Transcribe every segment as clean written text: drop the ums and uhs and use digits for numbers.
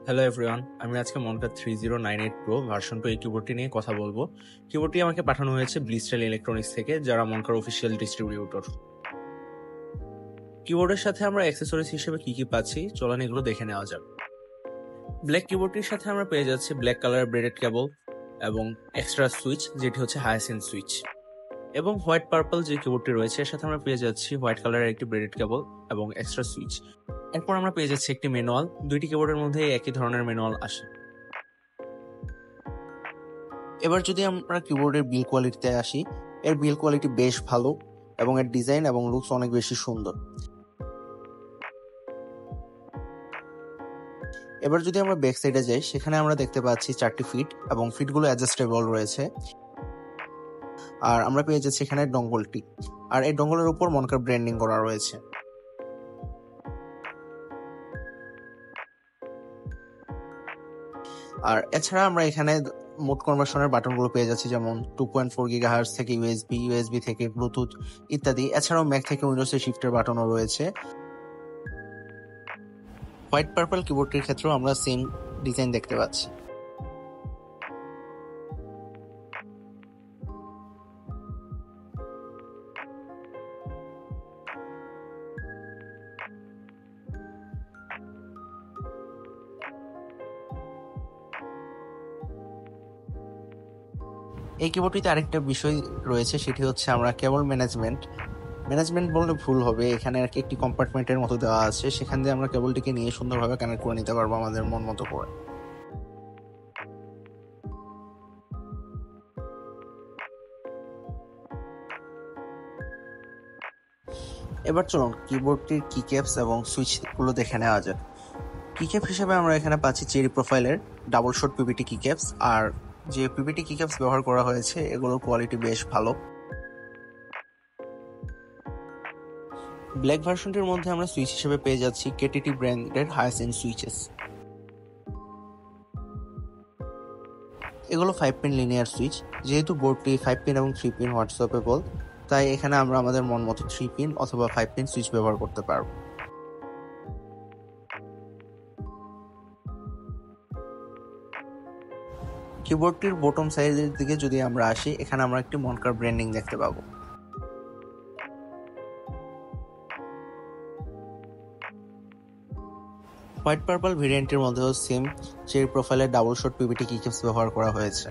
Hello everyone, আমি আজকে মনকা 3098 pro version 2 এই কিবোর্ডটি নিয়ে কথা বলবো। কিবোর্ডটি আমাকে পাঠানো হয়েছে ব্লিস্টাইল ইলেকট্রনিক্স থেকে, যারা মনকার অফিসিয়াল ডিস্ট্রিবিউটর। কিবোর্ডের সাথে আমরা অ্যাক্সেসরিজ হিসেবে কি কি পাচ্ছি, চলুন এগুলো দেখে নেওয়া যাক। ব্ল্যাক কিবোর্ডটির সাথে আমরা পেয়ে যাচ্ছি ব্ল্যাক কালার ব্রেডেড কেবল এবং এক্সট্রা সুইচ, যেটি হচ্ছে হায়াসিন্থ সুইচ। এবং হোয়াইট পার্পল যে কিবোর্ডটি রয়েছে এর সাথে আমরা পেয়ে যাচ্ছি হোয়াইট কালারের একটি ব্রেডেড কেবল এবং এক্সট্রা সুইচ। এরপর আমরা পেয়ে যাচ্ছি একটি ম্যানুয়াল। দুইটি কিবোর্ডের মধ্যে একই ধরনের ম্যানুয়াল আসে। এবার যদি আমরা কিবোর্ডের বিল কোয়ালিটিতে আসি, এর বিল কোয়ালিটি বেশ ভালো এবং এর ডিজাইন এবং লুকস অনেক বেশি সুন্দর। এবার যদি আমরা ব্যাক সাইডে যাই, সেখানে আমরা দেখতে পাচ্ছি 4টি ফিট এবং ফিটগুলো অ্যাডজাস্টেবল রয়েছে। আর আমরা পেয়ে যাচ্ছি এখানে ডঙ্গলটি, আর এই ডঙ্গলের উপর মনকার ব্র্যান্ডিং করা রয়েছে। আর এছাড়া আমরা এখানে মোড কনভার্সনের বাটনগুলো পেয়ে যাচ্ছি, যেমন 2.4 গিগাহার্টজ থেকে ইউএসবি থেকে ব্লুটুথ ইত্যাদি। এছাড়াও ম্যাক থেকে উইন্ডোজের শিফটের বাটনও রয়েছে। হোয়াইট পার্পল কিবোর্ডটির ক্ষেত্রেও আমরা সেম ডিজাইন দেখতে পাচ্ছি। এই কিবোর্ডটিতে আরেকটা বিষয় রয়েছে, সেটি হচ্ছে আমরা কেবল ম্যানেজমেন্ট বললে ভুল হবে। এখানে আর কি একটি কম্পার্টমেন্টের মতো দেওয়া আছে, সেখান দিয়ে আমরা কেবলটিকে নিয়ে সুন্দরভাবে কানেক্ট করে নিতে পারবো আমাদের মন মতো করে। এবার চলুন কিবোর্ডটির কিক্যাপস এবং সুইচগুলো দেখে নেওয়া যাক। কিক্যাপ হিসেবে আমরা এখানে পাচ্ছি চেরি প্রোফাইলের ডাবল শট পিভিটি কিক্যাপস। আর যে পিভিটি কিক্যাপস ব্যবহার করা হয়েছে এগুলোর কোয়ালিটি বেশ ভালো। ব্ল্যাক ভার্সনটির মধ্যে আমরা সুইচ হিসেবে পেয়ে যাচ্ছি কেটিটি ব্র্যান্ডের হায়াসিন্থ সুইচেস। এগুলো 5 পিন লিনিয়ার সুইচ। যেহেতু বোর্ডটি 5 পিন এবং 3 পিন হোয়াটসঅ্যাপেবল, তাই এখানে আমরা আমাদের মন মতো 3 পিন অথবা 5 পিন সুইচ ব্যবহার করতে পারব। কিবোর্ডটির বটম সাইডের দিকে যদি আমরা আসি, এখানে আমরা একটি মনকার ব্র্যান্ডিং দেখতে পাবো। হোয়াইট পার্পল ভেরিয়েন্টের মধ্যেও সেম চেরি প্রোফাইলের ডাবল শট পিভিটি কিক্যাপস ব্যবহার করা হয়েছে।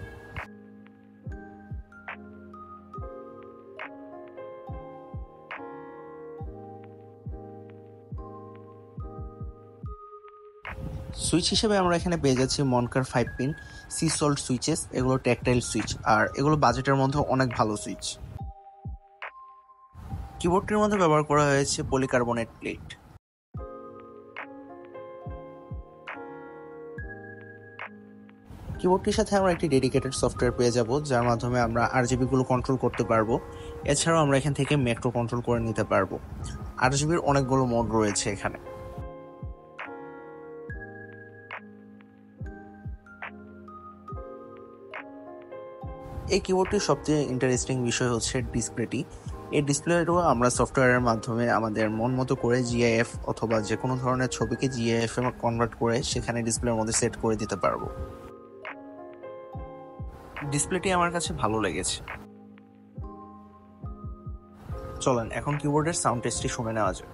সুইচ হিসেবে আমরা এখানে পেয়ে যাচ্ছি মনকার 5 পিন সি সল্ট সুইচেস। এগুলো ট্যাকটাইল সুইচ, আর এগুলো বাজেটের মধ্যে অনেক ভালো সুইচ। কিবোর্ডটির মধ্যে ব্যবহার করা হয়েছে পলিকার্বনেট প্লেট। কিবোর্ডটির সাথে আমরা একটি ডেডিকেটেড সফটওয়্যার পেয়ে যাব, যার মাধ্যমে আমরা আরজিবি গুলো কন্ট্রোল করতে পারবো। এছাড়াও আমরা এখান থেকে ম্যাক্রো কন্ট্রোল করে নিতে পারবো। আরজিবির অনেকগুলো মোড রয়েছে এখানে। এই কিবোর্ডটির সবচেয়ে ইন্টারেস্টিং বিষয় হচ্ছে ডিসপ্লেটি। এই ডিসপ্লেটাও আমরা সফটওয়্যারের মাধ্যমে আমাদের মন মতো করে জিআইএফ অথবা যে কোনো ধরনের ছবিকে জিআইএফ এ কনভার্ট করে সেখানে ডিসপ্লের মধ্যে সেট করে দিতে পারবো। ডিসপ্লেটি আমার কাছে ভালো লেগেছে। চলেন এখন কিবোর্ডের সাউন্ড টেস্টটি শুনে নেওয়া যাক।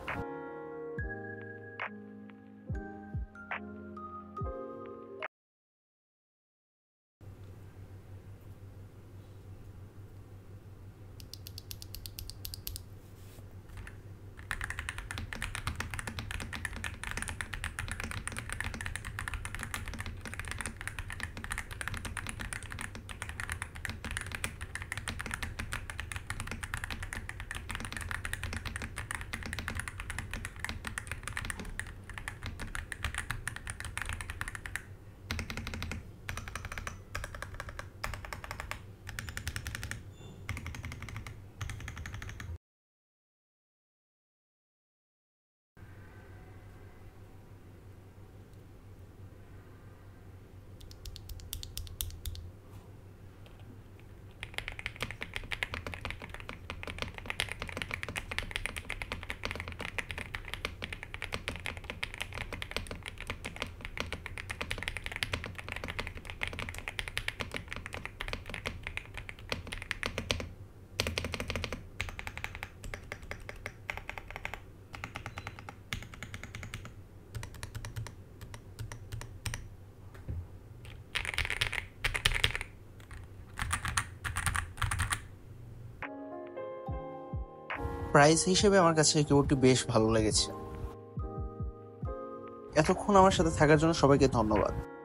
প্রাইস হিসেবে আমার কাছে এই কিবোর্ডটি বেশ ভালো লেগেছে। এতক্ষণ আমার সাথে থাকার জন্য সবাইকে ধন্যবাদ।